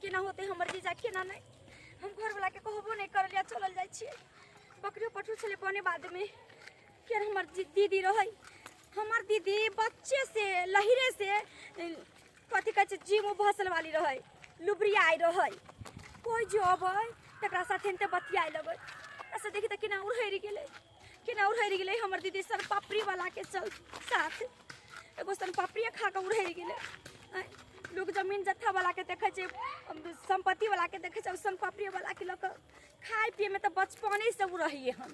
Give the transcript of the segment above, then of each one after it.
केना होते हमर जीजा केना नहीं हम घर वाला के कहबो नहीं कर लिया चलल जाय छी बकरियो पठू चले बने बाद में के हमर दीदी रही हमर दीदी बच्चे से लहिरे से कथी कहै जिम भसल वाली रहे लुबरी आई रहे कोई जब तकरा साथे ते बतियाई लगै ऐसे देखि त केना उड़हरि गेलै हमर दीदी सन पापड़ी वाला के चल साथ एगो सन पापड़ी खा के उड़हरि गेलै लोग जमीन जत्था वाला के देखे छै संपत्ति वाला के देखे छै सन पापड़ी वाला के लोग खाए पिए में तो बचपने से रहिए हम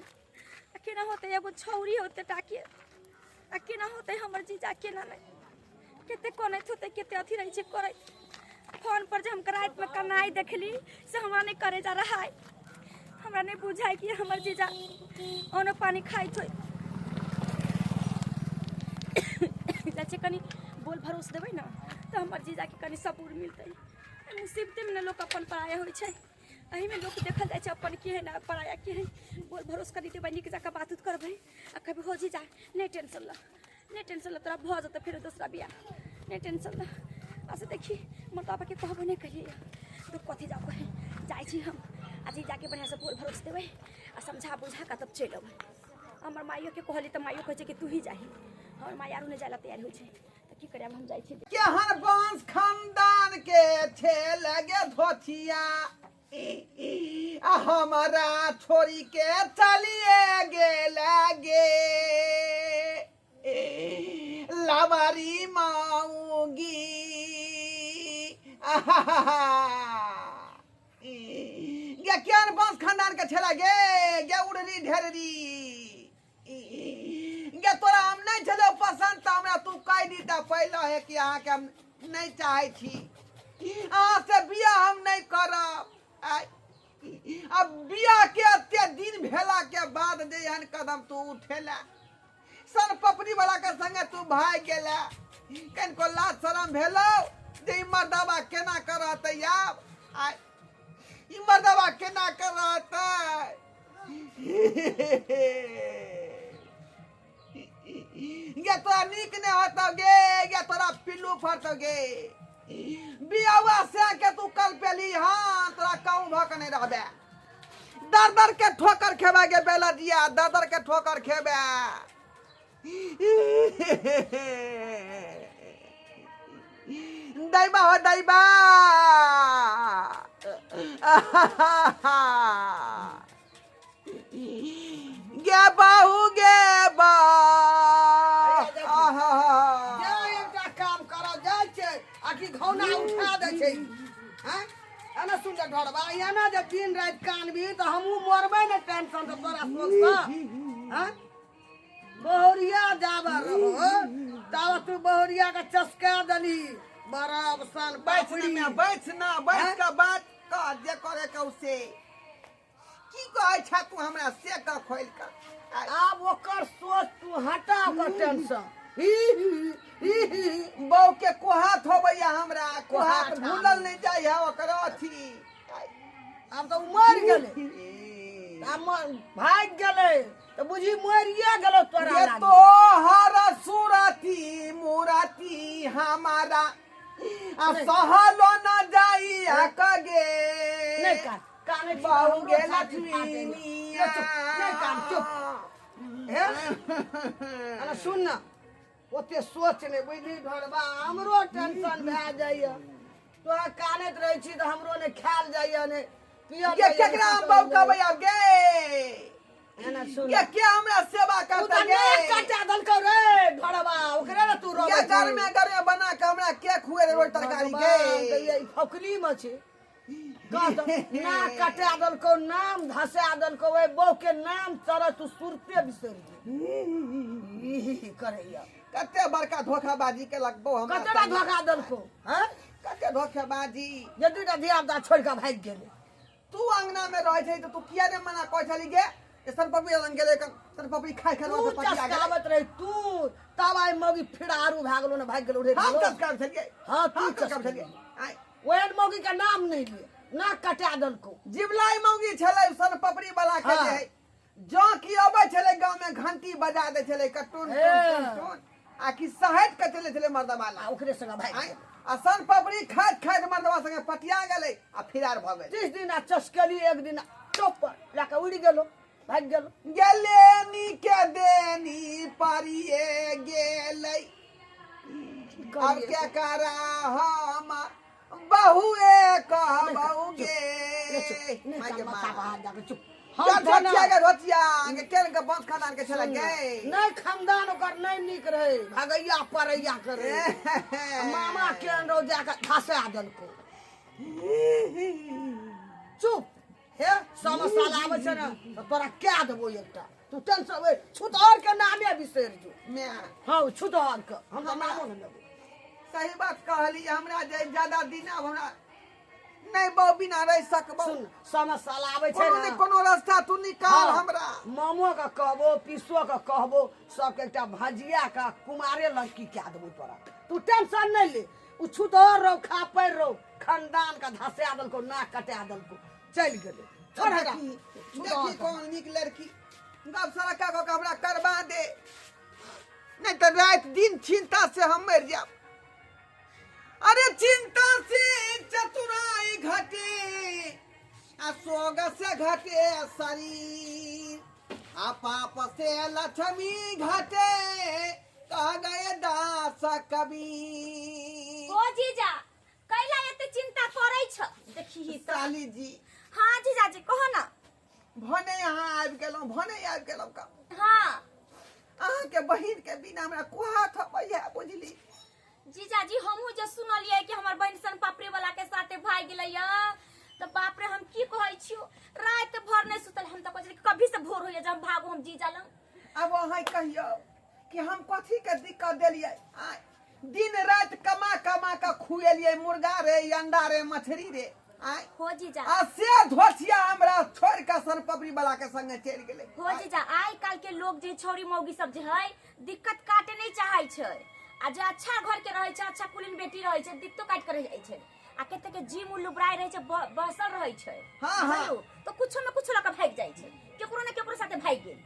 केना होते एगो छौरी होते टाके केना होते हमर जीजा केना नहीं केते कोनैत होते केते अथी रही छै करे फोन पर जे हम रात में कनाई देखली से हमरा नहीं करे जा रहा है हमरा नहीं बुझाई कि हमर जीजा ओनो पानी खाई थोय जाचे कनी बोल भरोस देबै ना तो हमर जीजा के कनी सबूर मिलतै मुसीबत में लोग अपन पराया होय छै एही में लोग देखल जाय छै अपन के है ना पराया के है बोल भरोस करी देबै निक जका बात उत करबै आ कभी हो जीजा नहीं टेंशन ला तोरा भ जत फिर दूसरा बियाह नहीं टेंशन ला ऐसे देखी मतलब के कहबो नहीं कहिए तो कथी जाबो है जाय छी हम आज जाके बढ़िया से बोल भरोस देबै आ समझा बुझा का तब चल अबै हमर माइयो के कहली त माइयो कहै छै कि तू ही जाही हमर माई आरो नहीं जाला तैयार होय छै त की करब हम जाय छी केहन वंश खानदान के छे लगे धोथिया आ हमारा छोरी के चलिए गेलागे लावारी माऊगी गे केहन वंश खानदान के छे लगे गे उड़री ढेररी गे तोरा हम नहीं छले पसंद त हमरा तू कह दी त पहले है कि अहाँ के हम नहीं चाहे छी अहाँ से बियाह हम नहीं करब अब बियाह के अत्ते दिन भेला के बाद जे एहन कदम तू उठेला सन पपड़ी वाला के संगे तू भाग गेला कनको लाज शरम भेलो जे ई मर्दवा केना करत याब ई मर्दवा केना करत गे तोरा नीक ने होतो गे तोरा पिल्लू फरतो गे बियावा से के तू कल पेली हां तोरा कहूं भक नहीं रहबे दर के ठोकर खेबा गे बेला दिया दर के ठोकर खेबे दैबा हो दैबा गे बाहू गे बा आखी घौना उठा दे छै हैं एना सुन जा ढोरबा एना जे दिन रात कानबी त हमहू मरबै ने टेंशन से तोरा सोच सा हैं बहुरिया जाबा रहो ताव तू बहुरिया का चस्का दली बड़ा साल पापड़ी में बैठ ना बैठ के बात का जे करे के उसे की कहै छ तू हमरा से का खोल के आब ओकर सोच तू हटा के टेंशन बौ के कोहात होबैया हमरा कोहात भूलल नहीं जाय है ओकर अथी अब तो मर गेले अब भाग गेले तो बुझी मरिया गेलो तोरा ये तो हर सुरती मुराती हमारा आ सहलो न जाई कगे नहीं कान बहु गे लक्ष्मी नहीं कान चुप है अरे सुन ना ओते सोच ले बुझली ढोरबा हमरो टेंशन भए जाइए तोरा कानैत रहै छी त हमरो ने खायल जाइए ने पिया के केकरा बौ कहबै अब गे एना सुन के हमरा सेवा करता गे तू काटा दलको रे ढोरबा ओकरे ने तू रोबे घर में बना के हमरा के खुए रे रोटी तरकारी गे ई फकली में छै का त ना काटा दलको नाम धसा दलको ओए बौ के नाम तरह तू सुरते बिसर करैया कते बड़का धोखाबाजी के लगबो हम कतेटा धोखा दलको हैं कते धोखाबाजी जे दुटा धिया पुता छोड़ के भाग गेले तू अंगना में रहै छै त तू किया ने मना कहै छली गे सन पपड़ी लंग गेले सन पपड़ी खाइ खाइ रोज पपड़ी आ गेले आवत रही तू तब आई मौगी फिरारू भाग गेलो ने भाग गेलो रे हम कस काम छलिए हां तू कस काम छलिए ओहन मौगी का नाम नहीं लिए ना कटा दलको जिबलाई मौगी छलै सन पपड़ी वाला के जे जो की अबै छलै गांव में घंटी बजा दे छलै कटून टून आ कि सहट के चले छले मर्दा वाला ओकरे संग भाई आ सन पापड़ी खाइत खाइत मर्दवा संगे पटिया गेलै आ फिरार भ गेल 30 दिन चस्कली एक दिन चौपर लाके उड़ी गेलो भाग गेलो गेलेनी के देनी पारिए गेलै अब क्या करा हम बहुए कहबौगे माय के मार चुप हम धोतिया के धोतिया के केन के बंस खानदान के छले गे नहीं खानदान ओकर नहीं निक रहे भागैया परैया करे मामा केन रो जाके फंसा देलको चुप हे समसाल आबै छै न तो तोरा क्या देबो एकटा तू टेंशन वे छुतहर के नामे बिसर जो मैं हां छुतहर के हम तो नामो न लेबो सही बात कहली हमरा जे ज्यादा दिन अब हमरा नहीं बहु बिना रह सकबो सुन समसाल आबै छै कोनो न ने कोनो रास्ता तू निकाल हमरा मामो का कहबो पिसो का कहबो सब एकटा भजिया का कुमारे लड़की क्या देबो तोरा तू टेंशन नहीं ले उ छुतहर रो खा पैर रो खानदान का धसा देलको नाक कटा देलको चल गेले छोड़ देखी कौन निक लड़की गप सड़का को हमरा करवा दे नहीं तो रात दिन चिंता से हम मर जाब अरे चिंता से चतुराई घटे आ सोग से घटे शरीर आ पाप से लक्ष्मी घटे कह गए दास कबीर ओ जीजा कैला एते चिंता करै छ देखी ही त साली जी हां जीजा जी कहो ना भने यहाँ आबि गेलौं का हां अहाँ के बहिन के बिना हमरा कोहा थपैया बुझली जीजा जी हमहू जे सुनलिए कि हमर बहन सन पापड़ी वाला के साथे भाग गेलै य त बाप रे हम की कहै छियो रात भर नहीं सुतल हम त कहै कभी से भोर होइए जब भागो हम जीजा लंग अब अहाँ कहियो कि हम कथी के दिक्कत देलिए दिन रात कमा कमा के खुएलिए मुर्गा रे अंडा रे मछली रे हो जीजा आ से धोतिया हमरा छोड़ के सन पपड़ी वाला के संगे चल गेले हो जीजा आइ काल के लोग जे छौरी मौगी सब जे है दिक्कत काटे नहीं चाहै छै आ जे अच्छा घर के रहे छै अच्छा कुलीन बेटी रहे छै दिक्कतो काट के रह जाइ छै आ कते के जी मुल लुबराय रहे छै बसल रहे छै हां तो कुछो में कुछ लक भाग जाइ छै केकरो ने केकरो साथे भाग गेल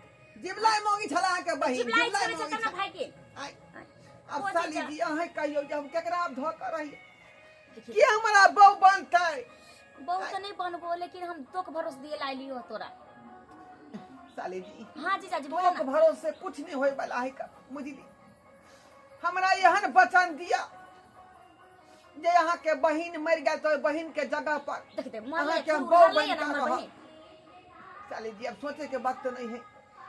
जिबलाई मौगी छला के बहिन जिबलाई छले छै तना भाग गेल अब साली जी अहाँ कहियो जे हम केकरा धो कर रही कि हमरा बहू बनतै बहू तो नहीं बनबो लेकिन हम तोक भरोसे दिए लाई लियो तोरा साली जी हां जीजा जी बोलो तोक भरोसे कुछ नहीं होय वाला है का बुझली हमरा एहन वचन दिया जे यहाँ के बहिन मर गए तो बहिन के जगह पर देख दे अहाँ के हम बहू बन कर रहो साली जी अब सोचे के वक्त नहीं है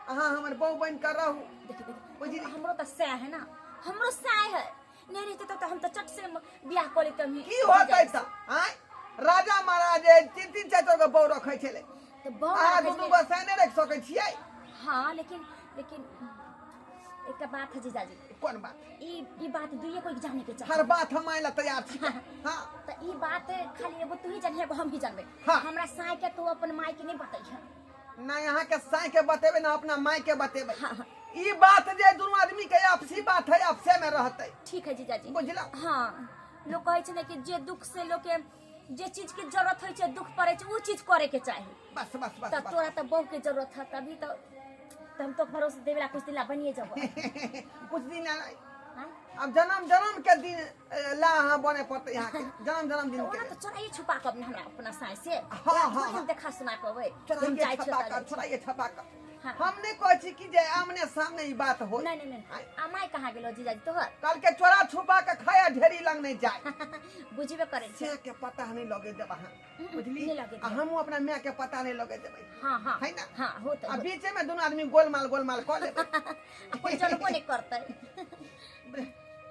अहाँ हमर बहू बन कर रहो देख बुझली हमरो त सह है ना हमरो सह है नहीं रहते तो हम तो चट से बियाह कर लेते हम की होतै त राजा महाराज 3-3 4 गो बहू रखै छले तो बहू आ दुनू गो सैने रख सकै छियै हां लेकिन एक बात है जीजा जी कोन बात ई बात दुइये कोई जाने के चाहे हर बात हम आइला तैयार छी हां त ई बात खाली एगो तू ही जानिए हम ही जानबे हाँ। हमरा साई के तू अपन माई के नहीं बताई है ना यहाँ के साई के बतेबे ना अपना माई के बतेबे हाँ। ई बात जे दोनों आदमी के आपसी बात है आपसे में रहते ठीक है जीजा जी बुझला हां लोग कहै छै कि जे दुख से लोग के जे चीज की जरूरत होय छै दुख पड़े छै वो चीज करे के चाहिए बस बस बस त तोरा त बहु के जरूरत है तभी तो हम तो भरोसे देवेला कुछ दिन ला बनिए जब कुछ दिन नहीं अब जन्म के दिन ला हाँ बने पड़ते यहाँ के जन्म दिन के तो चोराइए छुपा कर हमरा अपना साई से हाँ, हम देखा सुना पवे छोड़ाइए छपा कर हाँ। हमने कहै छी कि जे आमने सामने ई बात हो नहीं अमाई कहाँ गेलो जीजाजी तोहर कल के चोरा छुपा के खाया ढेरी लग नहीं जाए बुझबे करे छै से के पता नहीं लगे देब अहाँ बुझली नहीं लगे देब। हम अपना माय के पता नहीं लगे देबै हां है ना हां होत आ बीचे में दोनों आदमी गोलमाल क लेबै अपन जनबो नहीं करतै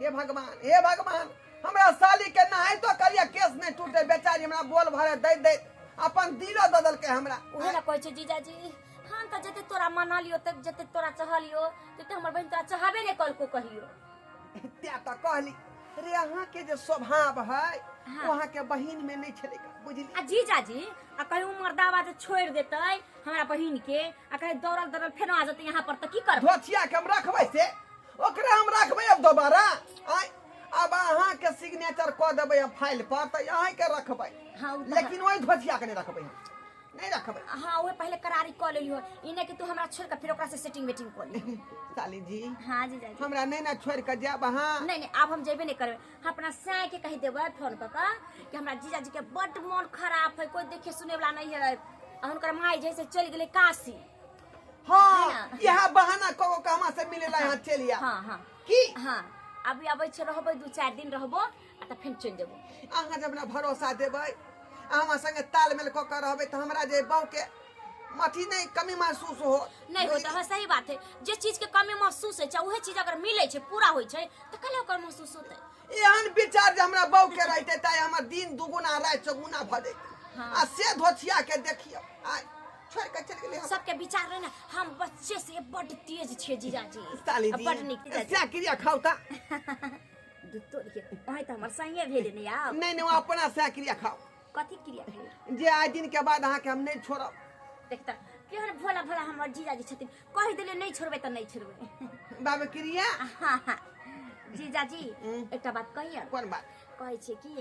हे भगवान हमरा साली के नहाई तो करिया केस नहीं टूटे बेचारी हमरा बोल भरे दे अपन दिलो बदल के हमरा ओहे ला कहै छै जीजाजी हम त जते तोरा मना लियो त जते तोरा चाहलियो तते हमर बहन तोरा चाहबे नहीं कल को कहियो त्या तो कहली रे अहाँ के जे स्वभाव है हाँ। वहाँ के बहिन में नहीं छले बुझली आ जीजाजी आ कहूँ मर्दावा जे छोड़ देते हमरा बहिन के आ कहे दौड़ल फेर आ जते यहाँ पर त की करब धोतिया के हम रखबै से ओकरे हम रखबै अब दोबारा अब अहाँ के सिग्नेचर क देबै हम फाइल पर त अहाँ के रखबै हाँ, लेकिन ओइ धोतिया के नहीं रखबै हम नहीं रखबे। हाँ वो पहले करारी कॉल लियो इने कि तू हमरा छोड़ के फिर ओकरा से सेटिंग वेटिंग कर ली। साली जी हाँ जीजा जी हमरा नहीं ना छोड़ के जाब हाँ। नहीं अब हम जेबे नहीं करबे। हम अपना साय के कह देबे फोन पर कि हमरा जीजा जी के बड मन खराब है कोई देखे सुने वाला नहीं है। उनकर माई जैसे चल गेले काशी। हाँ यह बहाना को कहां से मिलेला यहाँ चलिया। हाँ की हाँ अभी अबै छ रहबै 2-4 दिन रहबो आ त फेर चल जेबो। अहाँ जब ना भरोसा देबै अहाँ संगे तालमेल क के रहबै त हमरा जे बहू के मठी नहीं कमी महसूस हो नहीं होता है। सही बात है जे चीज के कमी महसूस है चाहे वह चीज अगर मिले छे पूरा होय छे त कले ओकर महसूस होते। एहन विचार जे हमरा बहू के रहते त हमर दिन दुगुना रात चौगुना भ जाते। हाँ। आ से धोथिया के देखियो आ छोड़ के चल गेले। सबके विचार रहे ना हम बच्चे से बड तेज छे जीजा जी। साली जी बड निक जीजा जी। क्या क्रिया खाऊ ता दूध के ओहे त हमर संगे भेले नहीं आब। नहीं अपना से क्रिया खाऊ कथि क्रिया भेले जे आज दिन के बाद अहाँ के हम नहीं छोड़ब। देखता केहन भोला भोला हमर जीजा जी छथिन कह देले नहीं छोड़बे त नहीं छोड़बे। बाबे क्रिया हाँ जीजा जी एकटा बात कहिए। कोन बात कहै छे कि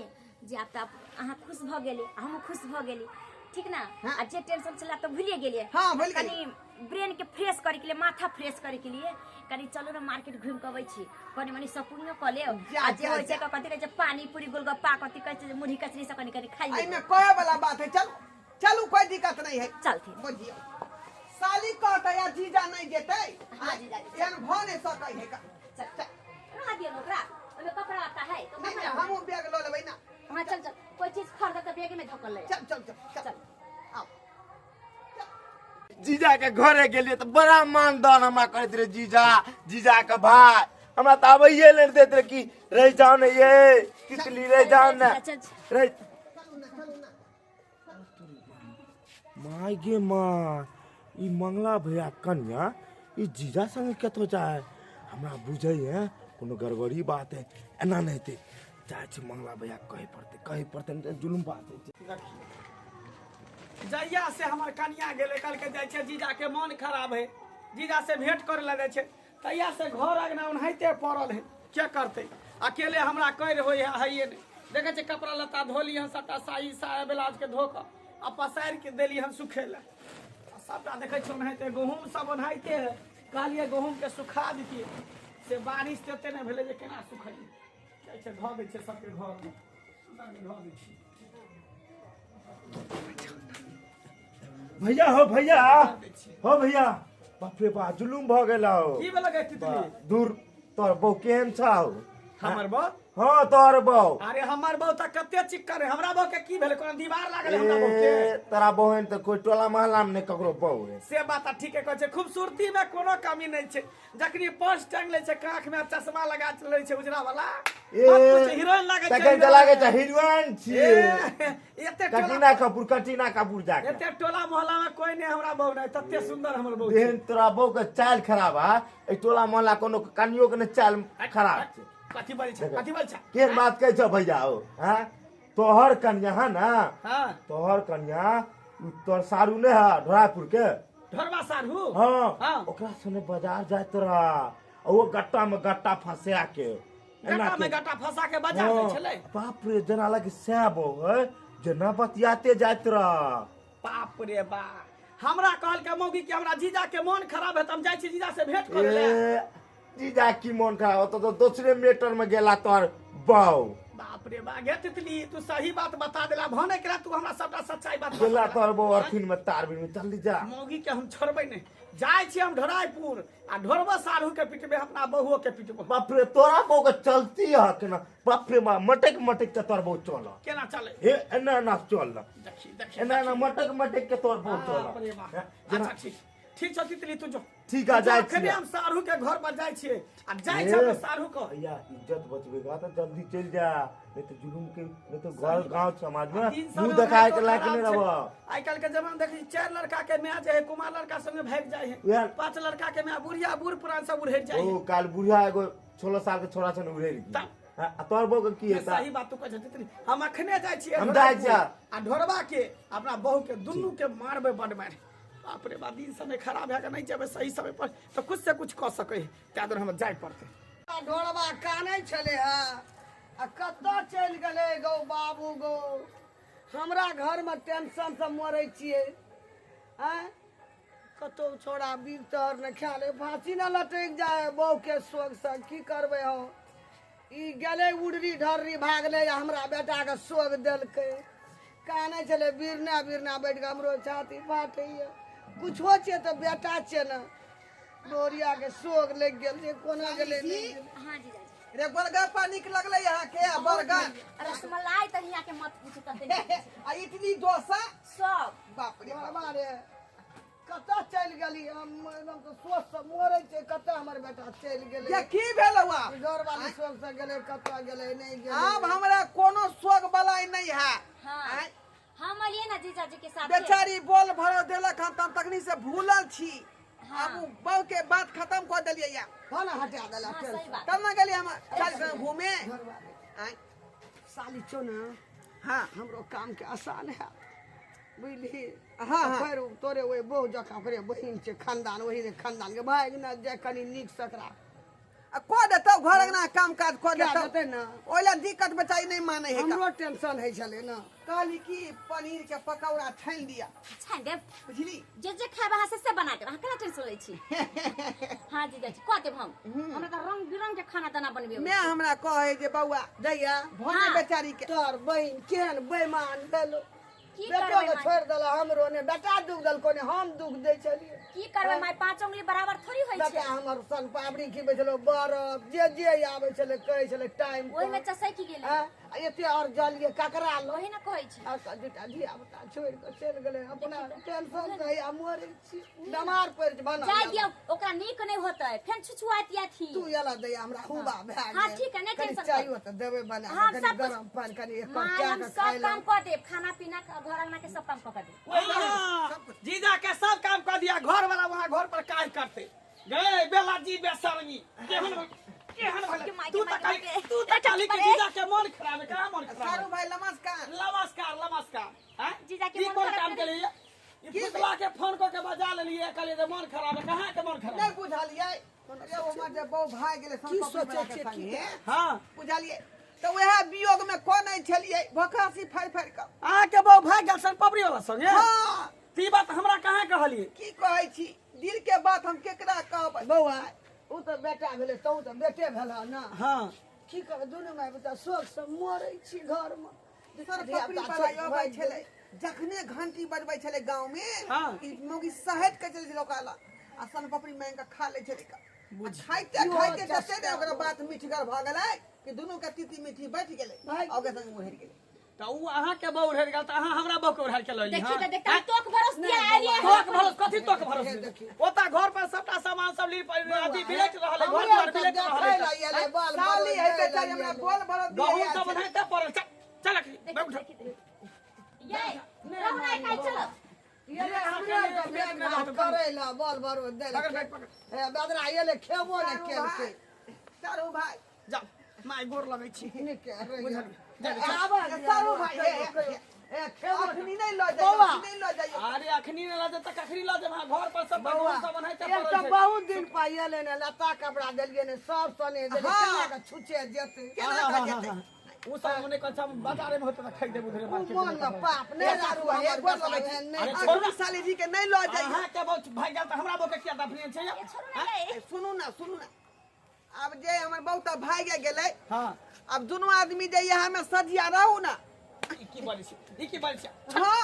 जे आब त अहाँ खुश भ गेली हम खुश भ गेली ठीक ना। हाँ। आ जे टेंशन चला तो भूलिए गेलिए। हाँ, भूल गेली। कनी ब्रेन के फ्रेश करे के लिए माथा फ्रेश करे के लिए कनी चलो ना मार्केट घूम के अबै छी कनी मनी शॉपिंग क ले। जा, आ जे जा, होय छे जा। कथि कहै छे पानी पूरी गोलगप्पा कथि कहै छे मुढ़ी कचरी से कनी खाइ आई ले। में कोई वाला बात है। चलो चलो कोई दिक्कत नहीं है। चलते बुझियो साली कहता या जीजा नहीं देते। हाँ, जीजा जी। यार भने सकै है का। चल रहा दियो ओकरा ओमे कपड़ा आता है तो नहीं कपड़ा हमहु बैग लो लेबै ना। हां चल कोई चीज खरीद त बैग में धकल ले। चल चल चल चल आओ। जीजा के घरे गेलिए तो बड़ा मानदान हमरा करत रहे। जीजा के भाई हमरा तो आबैये ले देत रहे कि रह जाओ ना ये तितली रह जाओ ना चल रह। चलू ना चलू ना। माय गे माँ ई मंगला भैया कन्या ई जीजा संग कतो जाए हमरा बुझै है कोनो गड़बड़ी बात है। एना नहीं हेतै जाय छै मंगला भैया कहे पड़ते नहीं जुलुम बात है। जहिया से हमर कनिया गेले कल के जाय छे जीजा के मन खराब है जीजा से भेंट करे लगे छे तहिया से घर अगना उन्हैते पड़ल है। क्या करते अकेले हमरा कर होय है ये नहीं देखे छे कपड़ा लत्ता धोली हन सबटा साई साया ब्लाउज के धो के आ पसार के देली हन सुखे ले सबटा देखे छे उन्हैते गहूम सब उन्हैते है कहलिए गहूम के सुखा दितिए से बारिश तेते नहीं भेले जे केना सुखैली जाय छे धो दै छे सबके घर में धो दै छे। भैया हो भैया बाप रे बा जुलुम भ गेला हो। की भेल गे तितली दूर तोर बहू केहन छौ। हमर बा हाँ तोर बहू अरे हमर बहु त कते चिक्कर है हमरा बहु के की भेल कोनो दीवार लागल है हमरा बहु के तोरा बहन तो कोई टोला मोहल्ला में नहीं ककरो बहू है। से बात ठीक है कहै छै खूबसूरती में कोनो कमी नहीं छै जखनी पर्स टांग ले छै काख में चश्मा लगा ले छै उजरा वाला मत पूछ हीरोइन लागे छै तखन त लागे छै हीरोइन छिए। एते कटीना कपूर जाके एते टोला मोहल्ला में कोई नहीं हमरा बहु नहीं तते सुंदर हमर बहु देहन तोरा बहू के चाल खराब है। ए टोला मोहल्ला कोनो कनियो के ने चाल खराब छै। कथी बोलै छै केहन बात कहै छ भैया हो। हां तोहर कन्या है ना हां तोहर कन्या तोर सारू ने है ढोरापुर के ढोरवा सारू हाँ हाँ ओकरा सने बाजार जात रहा वो गट्टा में गट्टा फंसा के गट्टा में गट्टा फंसा के बजा दै छलै। बाप रे जना लगे सैब है जना बतियाते जात रहा। बाप रे बा हमरा कहल के मौगी के हमरा जीजा के मन खराब है त हम जाय छी जीजा से भेंट करे ले। जीजा की मन खराब हो तो दूसरे मीटर में गेला तोर बहू। बाप रे बा गे तितली तू सही बात बता देला भने करा तू हमरा सबटा सच्चाई बात गेला बता। तोर बहू अरथिन में तार भी में जल्दी जा। मौगी के हम छोड़बै नहीं जाय छी हम ढोराईपुर आ ढोरबा सारू के पिटबे अपना बहुओ के पिटबो। बाप रे तोरा बहू के चलती है केना बाप रे बा मटक के तोर बहू चल केना चले हे एना ना चल देखी एना ना मटक के तोर बहू बाप रे बा चल। अच्छा ठीक छ तितली तू जो ठीक है जाय अखने छियै। हम सारू के घर पर जाय छियै आ जाय छ हम सारू को भैया इज्जत बचबेगा तो जल्दी चल जा नहीं तो जुलुम के नहीं तो घर गांव समाज में मुंह दिखाए के लायक नहीं रहबो। आइ काल के जमाना देखी 4 लड़का के मैया जे है कुमार लड़का संगे भाग जाय है यार 5 लड़का के मैया बुढ़िया बूढ़ पुरान सब उड़े जाय है। ओ काल बुढ़िया एगो 16 साल के छोरा छन उड़े ता- आ तोर बहू के की है सही बात तू कहै तितली हम अखने जाय छियै हम जाय छियै। आ ढोरबा के अपना बहू के दुन्नू के मारबे बड मार बाप रे बा दिन समय खराब है नहीं जेबे सही समय पर तो कुछ से कुछ कह सकै है त्या दिन हम जाय पड़ते। ढोलबा कानै छले है आ कत्ता चल गेले गो बाबू गो हमरा घर में टेंशन से मरे छिए आय कतो छोड़ा बीतर न खाले फांसी न लटक जाए बहू के शोक से की करबे हो ई गेले उड़री ढर्री भागले हमरा बेटा के शोक देलकै काने चले बिरना बिरना बैठ के हमरो छाती फाटे कुछो छे तो बेटा छे न डोरिया के शोक लग गेल जे कोना गेले नहीं गेले। हाँ जीजा जी रे गोलगप्पा निक लगले यहाँ के बर्गर रसमलाई तो यहाँ के मत पूछो तते आ इडली डोसा सब बाप रे बाप। हमारे कता चल गेली हम एकदम तो सोच से मरे छे कता हमर बेटा चल गेले ये की भेल हुआ घर वाली सोच से गेले कता गेले नहीं गेले अब हमरा कोनो शोक बलाई नहीं है हाँ आय, हम अलिए ना जीजा जी के साथ बेचारी बोल भरो देलक हम तब तकनी से भूलल छी हाँ। अब बहू के बात खत्म कर दिलिए या खाना हटा देला हाँ सही बात तब ना गेली हम चल के घूमे घर वाले आय, साली चो ना हाँ हमरो काम के आसान है बुझली हाँ, हाँ। फिर तोरे वही बहु जका ओकरे बहिन छे खानदान वही रे खानदान के भाई ना जे कनी नीक सकरा आ को देतौ घर ना काम काज को क्या देतौ देते ना ओइला दिक्कत बेचारी नहीं माने है हमरो टेंशन है चले ना कहली की पनीर के पकौड़ा छान दिया छान दे बुझली जे जे खाए वहां से बना दे वहां केना टेंशन लै छी हां जीजा जी कह देब हम हमरा त रंग बिरंग के खाना दाना बनबे मैं हमरा कहे जे बौआ दैया भने हाँ। बेचारी के तोर बहिन केहन बेईमान भेलो की बेटो करबै के माय छोड़ देला हमरो ने बेटा दुख दलको ने हम दुख दे चलिए की करबै माय पांच उंगली बराबर थोड़ी होय बेटा छै हमर सन पाबड़ी खिबै छलो बरफ जे जे आबै छले कहै छले टाइम ओहि में चसै की गेलै एते और जलिए ककरा लो ओहि ना कहै छी आ दूटा धिया पुता छोड़ के चल गेले अपना टेंशन से आ मरे छी बीमार पड़ बना जाय दियौ ओकरा नीक नै होतै फेन छुछुआतिया थी तू एला दैया हमरा खूबा भए हाँ, ठीक है, नहीं कनी टेंशन चाहिए तो देबे बना हाँ, कनी सब कुछ- गरम पानी कनी एक माय क्या हम के सब खाइ काम कर देब खाना पीना घर अंगना के सब काम कर देब हाँ, जीजा के सब काम कर दिया घर वाला वहाँ घर पर काज करते गए बेला जी बेसरमी केहन केहन भले तू तो कहीं तू तो खाली के जीजा के मन खराब है कहाँ मन खराब सारू है भाई नमस्कार नमस्कार नमस्कार हैं जीजा के की मन कोन खराब काम के लिए ये पुतला के फोन को के बजा ले लिए कहले जे मन खराब है कहाँ के मन खराब नहीं है बुझलिए अरे ओ मर जे बहु भाई गेले की सोचे छे, की हाँ बुझलिए तो वह वियोग में कोन नहीं छलिए भखासी फाड़ फाड़ के आके बहु भाग गल सन पबरी वाला संगे हाँ ती बात हमरा कहाँ कहलिए की कहै छी दिल के बात हम केकरा कहबै बौआ उ तो बेटा भेले तू तो बेटे भेला ना हाँ की कर दुनू माय बेटा शोक से मरै छी घर में सर पकड़ी पर आबै छले जखने घंटी बजबै छले गांव में हाँ। ई मोगी सहट के चले लोकाला आ सन पपड़ी मांग के खा ले छले का बुझ खाइते खाइते जते ने ओकरा बात मीठगर भ गेलै कि दुनू के तीती मीठी बैठ गेलै ओके संग उहर गेलै तो उ अहाँ के बहु उड़ल गेल त अहाँ हमरा बहु के उड़ल के लली देखी हां त देखता तोक भरोस दिया आलिए तोक भरोस कथी तोक भरोस ओता घर पर सबटा सामान सब ली आदि बिलेट रहले घर पर बिलेट रहले साली है बेचारी हमरा बोल भरो गहू सब बनाते पड़ल चल चल देखी ये रहना काई चलो ये ले हमरे के बेटा करेला बोल भरो दे ए बदरा ये ले खेबो ने केल के सारू भाई जा माय गोर लगै छी निके रे आबा सारू भाई ए खेबो अखनी नहीं ल बौआ। जाइयो नहीं ल जाइयो अरे अखनी न लाजे त कखरी लाजे घर पर सब बौआ सब बनाते एक तो पड़ल बहुत दिन पाइए ले ने लता कपड़ा देलिए ने सब सने देलिए हाँ। केना के छुचे जेते केना का जेतै उ सब मने कछ बाजारे में होते त खाइ देबो धरे मार्केट मन में पाप ने दारू भाई, हमर बोल बेटा बोल। नहीं अरे छोरू साली जी के नहीं ल जाइयो अहाँ के बहुत भाग गेल त हमरा बहु के किया दफने छै ये छोड़ो ना ले सुनू ना अब जे हमर बहुत भागे गेलै हां अब दोनों आदमी जे यहाँ में सजिया रहू ना की बोलै छी ई की बोलै छी हाँ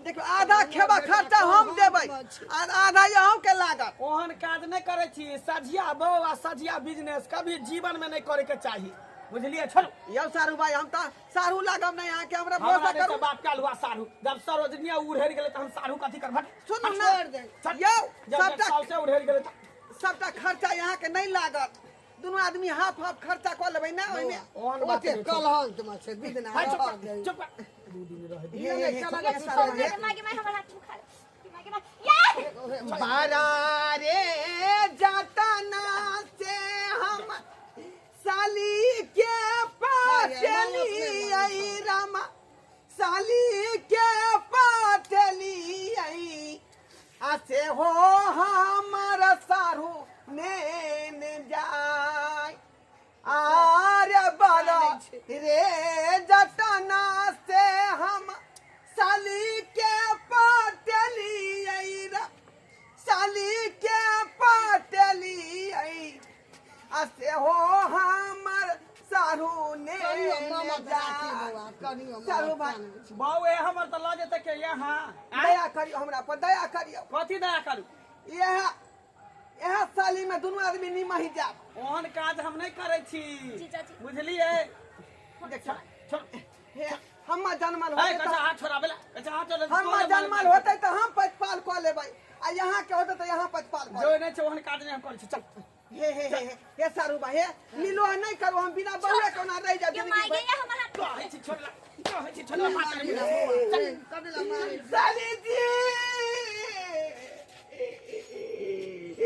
देखो आधा खेबा खर्चा हम देबै और आधा यहूं के लागत ओहन काज नहीं करे छी सजिया बहु आ सजिया बिजनेस कभी जीवन में नहीं करे के चाहिए बुझलिए छोड़ो यो सारू भाई हम तो सारू लागब नहीं यहाँ के हमरा हमरा भरोसा नहीं करू से बात काल हुआ सारू जब सरोजनिया उड़ेर गेले त हम सारू कथी कर भट सुनू ना छोड़ दे। यो जब सबटा साल से उड़ेर गेले त सबटा खर्चा यहाँ के नहीं लागत दोनों आदमी हाफ हाफ खर्चा कर लेबै ना ओइमे ओहन बात ओते नहीं छै। कलहन तुम से बिदना हाय रह चुप गई चुप 2 दिन रह दे ये ले चला ये के सारू सारा भाई। मागे मैं हमारा तू खा ले मागे मैं ये बारा रे जाता ना से हम साली के पाटली आई रामा साली के पाटली आई आसे हो हमर सारू ने जाय आरे बारा रे जटना से हम बाऊ ए हमर त ल जेते के यहाँ दया करियो हमरा पर, दया करियो। कथी दया करू? यह साली में दोनों आदमी निमहि जाब। ओहन काज हम नहीं करे छी, जीजाजी बुझलिए? देख छोड़, हम जन्मल ए होते कचा हाथ छोड़ा बेला, कचा हाथ छोड़ा। हम जन्मल होते तो हम पचपाल कऽ लेबै, आ यहाँ के होते तो यहाँ पचपाल कऽ जो नहीं छै ओहन काज नहीं हम करे छी। चल हे सारू बा, हे मिलो नहीं करू, हम बिना बहुए कोना रह जा क्यों जिंदगी मार भर। गया हमारा कहे छी छोड़ला, कहे छी छोड़ला माता रे। साली जी,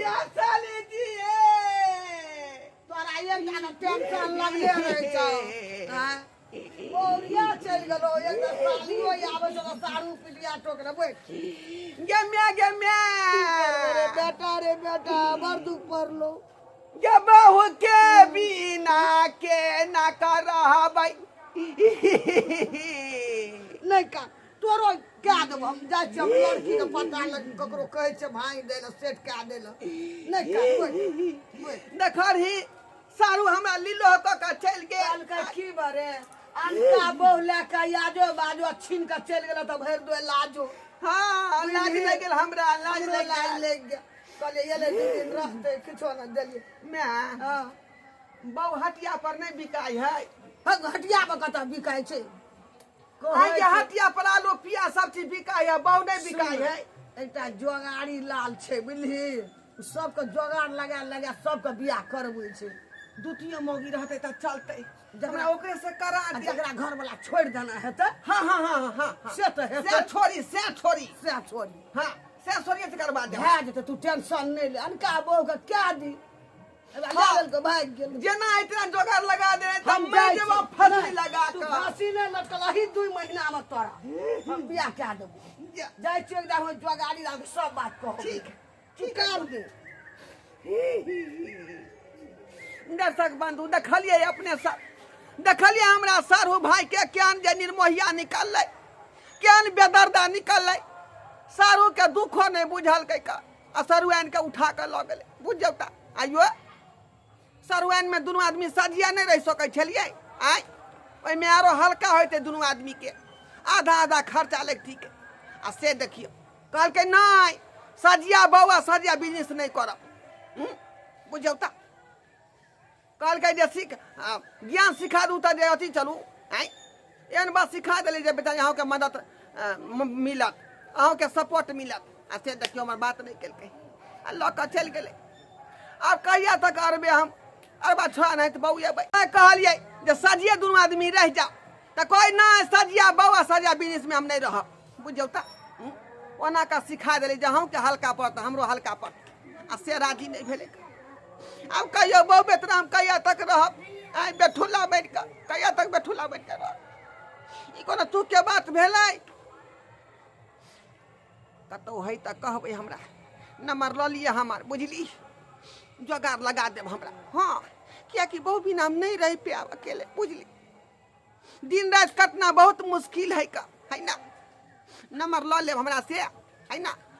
या साली जी, तोरा ये जाना टेंशन लगले रहे छ हां ओरिया चल गेलो एक त सालियो आबै छ त सारू पिलिया टोकरे बैठ गे म्या रे बेटा बड़ दुख पड़लो गे बहू के बिना के ना कर रहबै। नहीं का तोरो क्या देब हम जा छ लड़की के पता लग ककरो कहे छ भाई देला सेट का देला नहीं का बैठ देखरही सारू हमरा लीलो क के चल गेल। काल का की बारे अनका बहुला का याजो बाजो छीन का चल गेला त भर दो लाजो हाँ लाज लग गेल हमरा, लाज लग गेल। लग गया कहले ये ले दू दिन रहते किछो न देलिए मैं हां बहु हटिया पर नहीं बिकाई है। हटिया पर कत बिकाय छै आई के हटिया पर आलू पियाज सब चीज बिकाई है, बहु नहीं बिकाई है। एकटा जोगाड़ी लाल छै बुझली सबके जोगाड़ लगा सबके बियाह करबै छै दूतियो मौगी रहते त चलते, हमरा जकरा ओकरे से करा आ दे। जकरा घर वाला छोड़ देना हेतै हाँ हाँ हाँ हाँ हाँ से त हेतै से छोड़ी से छोड़ी हाँ से छोड़िए से करवा दे। भए जेतै तू टेंशन नहीं ले अनका बहू के क्या दी लागल के भाग गेल जेना इतना जोगाड़ लगा दे हम हम मैं जाइ देबो छी। फसली लगा तू के। फांसी नहीं लटकल ही 2 महीना में तोरा हम बियाह कए देबो जाइ छी एकदम हम जोगाड़ी लाग सब बात कहो ठीक काम दे दर्शक बंधु देखलिए अपने सब, देखलिए हमरा सारू भाई के केहन जे निर्मोहिया निकललै, केहन बेदर्दा निकललै। सारू के दुखो नहीं बुझल के का, आ सरुआइन के उठा के ल गेलै। बुझ जौता आइयो सरुआइन में दोनों आदमी सजिया नहीं रह सकै छलिए। आइ ओइ में आरो हल्का होते दोनों आदमी के, आधा आधा खर्चा लगती के। आ से देखियो कहलकै नहीं सजिया बौआ सजिया बिजनेस नहीं करब। बुझ जौता कहलकै जे ज्ञान सिखा दू तऽ जे अथी चलू। आइ एहन बात सिखा देली जे बेटा अहूँके मदद मिलत, अहूँके सपोर्ट मिलत। आ से देखियो हमर बात नहीं केलकै, आ लऽ कऽ चलि गेलै। आब कहिया तक अरबे हम, अरबा छोड़ा नहीं तऽ बहू अयबै। कहलियै जे सजिए दुनू आदमी रह जाओ, तऽ कोई नहीं सजिया बौआ सजिया बिजनेस में हम नहीं रहब। बुझौ तऽ ओना का सिखा देली जे अहूँके हल्का पड़त हमरो हल्का पड़त। आ से राजी नहीं भेलै। अब कहियो बहु बेतना हम कहिया तक रहब? आई बेठुला बैठ कर कहिया तक बेठुला बैठ कर रहब? ई कोनो तू के बात भेलै? कतौ है त कहबै हमरा, नंबर ल लिए हमार, बुझली? जोगाड़ लगा देब हमरा। हाँ कियाकि बहु बिना हम नहीं रह पे अकेले, बुझली? दिन रात कटना बहुत मुश्किल है का, है ना? नंबर ल लेब हमरा से, है ना?